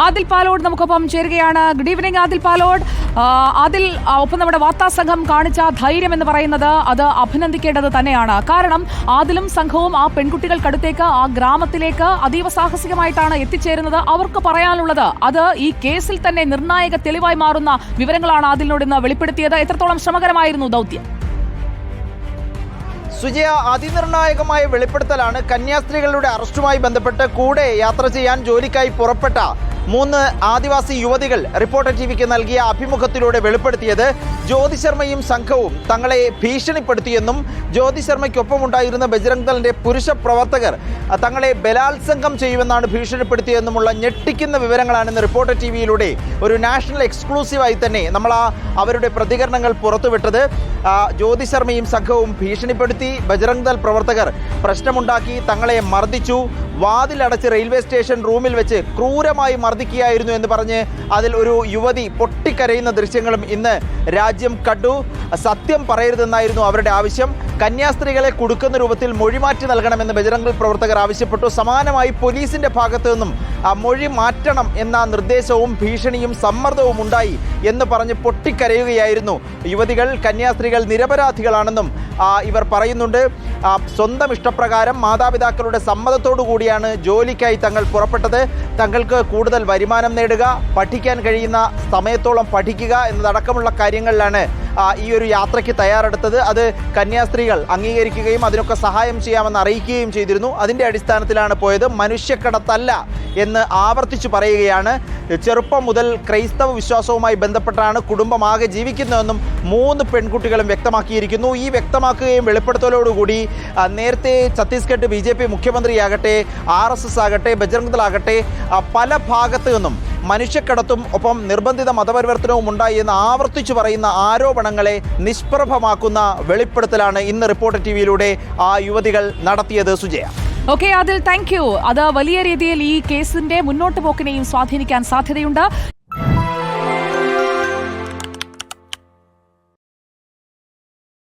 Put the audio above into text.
ആദിൽ പാലോട് നമുക്കൊപ്പം ചേരുകയാണ്. Good evening Adil Palode. Adil, ഒപ്പം നമ്മുടെ വാർത്താ സംഘം കാണിച്ച ധൈര്യം എന്ന് പറയുന്നത് അത് അഭിനന്ദിക്കേണ്ടത് തന്നെയാണ്. കാരണം ആദിലും സംഘവും ആ പെൺകുട്ടികൾക്കടുത്തേക്ക്, ആ ഗ്രാമത്തിലേക്ക് അതീവ സാഹസികമായിട്ടാണ് എത്തിച്ചേരുന്നത്. അവർക്ക് പറയാനുള്ളത് അത് ഈ കേസിൽ തന്നെ നിർണായക തെളിവായി മാറുന്ന വിവരങ്ങളാണ് ആദിലിനോട് ഇന്ന് വെളിപ്പെടുത്തിയത്. എത്രത്തോളം ശ്രമകരമായിരുന്നു ദൗത്യം? സുജയ, അതിനിർണായകമായ വെളിപ്പെടുത്തലാണ്. കന്യാസ്ത്രീകളുടെ അറസ്റ്റുമായി ബന്ധപ്പെട്ട് കൂടെ യാത്ര ചെയ്യാൻ ജോലിക്കായി പുറപ്പെട്ട 3 ആദിവാസി യുവതികൾ റിപ്പോർട്ടർ ടിവിക്ക് നൽകിയ അഭിമുഖത്തിലൂടെ വെളിപ്പെടുത്തിയത്. ജ്യോതി ശർമ്മയും സംഘവും തങ്ങളെ ഭീഷണിപ്പെടുത്തിയെന്നും ജ്യോതി ശർമ്മയ്ക്കൊപ്പമുണ്ടായിരുന്ന ബജ്രംഗ് ദളിന്റെ പുരുഷ പ്രവർത്തകർ തങ്ങളെ ബലാത്സംഗം ചെയ്യുമെന്നാണ് ഭീഷണിപ്പെടുത്തിയെന്നുമുള്ള ഞെട്ടിക്കുന്ന വിവരങ്ങളാണ് ഇന്ന് റിപ്പോർട്ടർ ടിവിയിലൂടെ ഒരു നാഷണൽ എക്സ്ക്ലൂസീവായി തന്നെ നമ്മൾ അവരുടെ പ്രതികരണങ്ങൾ പുറത്തുവിട്ടത്. ജ്യോതി ശർമ്മയും സംഘവും ഭീഷണിപ്പെടുത്തി, ബജ്രംഗ് ദൾ പ്രവർത്തകർ പ്രശ്നമുണ്ടാക്കി, തങ്ങളെ മർദ്ദിച്ചു, വാതിലടച്ച് റെയിൽവേ സ്റ്റേഷൻ റൂമിൽ വെച്ച് ക്രൂരമായി മർദ്ദിക്കുകയായിരുന്നു എന്ന് പറഞ്ഞ് അതിൽ ഒരു യുവതി പൊട്ടിക്കരയുന്ന ദൃശ്യങ്ങളും ഇന്ന് രാജ്യം കണ്ടു. സത്യം പറയരുതെന്നായിരുന്നു അവരുടെ ആവശ്യം. കന്യാസ്ത്രീകളെ കുടുക്കുന്ന രൂപത്തിൽ മൊഴിമാറ്റി നൽകണമെന്ന് ബജ്രംഗ് ദൾ പ്രവർത്തകർ ആവശ്യപ്പെട്ടു. സമാനമായി പോലീസിന്റെ ഭാഗത്തു നിന്നും മൊഴി മാറ്റണം എന്ന നിർദ്ദേശവും ഭീഷണിയും സമ്മർദ്ദവും ഉണ്ടായി എന്ന് പറഞ്ഞ് പൊട്ടിക്കരയുകയായിരുന്നു യുവതികൾ. കന്യാസ്ത്രീകൾ നിരപരാധികളാണെന്നും ഇവർ പറയുന്നുണ്ട്. സ്വന്തം ഇഷ്ടപ്രകാരം മാതാപിതാക്കളുടെ സമ്മതത്തോടു കൂടിയാണ് ജോലിക്കായി തങ്ങൾ പുറപ്പെട്ടത്. തങ്ങൾക്ക് കൂടുതൽ വരുമാനം നേടുക, പഠിക്കാൻ കഴിയുന്ന സമയത്തോളം പഠിക്കുക എന്നതടക്കമുള്ള കാര്യങ്ങളിലാണ് ഈ ഒരു യാത്രയ്ക്ക് തയ്യാറെടുത്തത്. അത് കന്യാസ്ത്രീകൾ അംഗീകരിക്കുകയും അതിനൊക്കെ സഹായം ചെയ്യാമെന്ന് അറിയിക്കുകയും ചെയ്തിരുന്നു. അതിൻ്റെ അടിസ്ഥാനത്തിലാണ് പോയത്. മനുഷ്യക്കടത്തല്ല എന്ന് ആവർത്തിച്ചു പറയുകയാണ്. ചെറുപ്പം മുതൽ ക്രൈസ്തവ വിശ്വാസവുമായി ബന്ധപ്പെട്ടാണ് കുടുംബമാകെ ജീവിക്കുന്നതെന്നും 3 പെൺകുട്ടികളും വ്യക്തമാക്കിയിരിക്കുന്നു. ഈ വ്യക്തമാക്കുകയും വെളിപ്പെടുത്തലോടുകൂടി നേരത്തെ ഛത്തീസ്ഗഡ് BJP മുഖ്യമന്ത്രിയാകട്ടെ, RSS ആകട്ടെ, ബജ്രംഗ് ദൾ ആകട്ടെ, പല ഭാഗത്തു നിന്നും മനുഷ്യക്കടത്തും ഒപ്പം നിർബന്ധിത മതപരിവർത്തനവും ഉണ്ടായി എന്ന് ആവർത്തിച്ചു പറയുന്ന ആരോപണങ്ങളെ നിഷ്പ്രഭമാക്കുന്ന വെളിപ്പെടുത്തലാണ് ഇന്ന് റിപ്പോർട്ടർ ടിവിയിലൂടെ ആ യുവതികൾ നടത്തിയത്. Sujaya. Okay Adil, thank you. അത് വലിയ രീതിയിൽ ഈ കേസിന്റെ മുന്നോട്ട് പോക്കിനെയും സ്വാധീനിക്കാൻ സാധ്യതയുണ്ട്.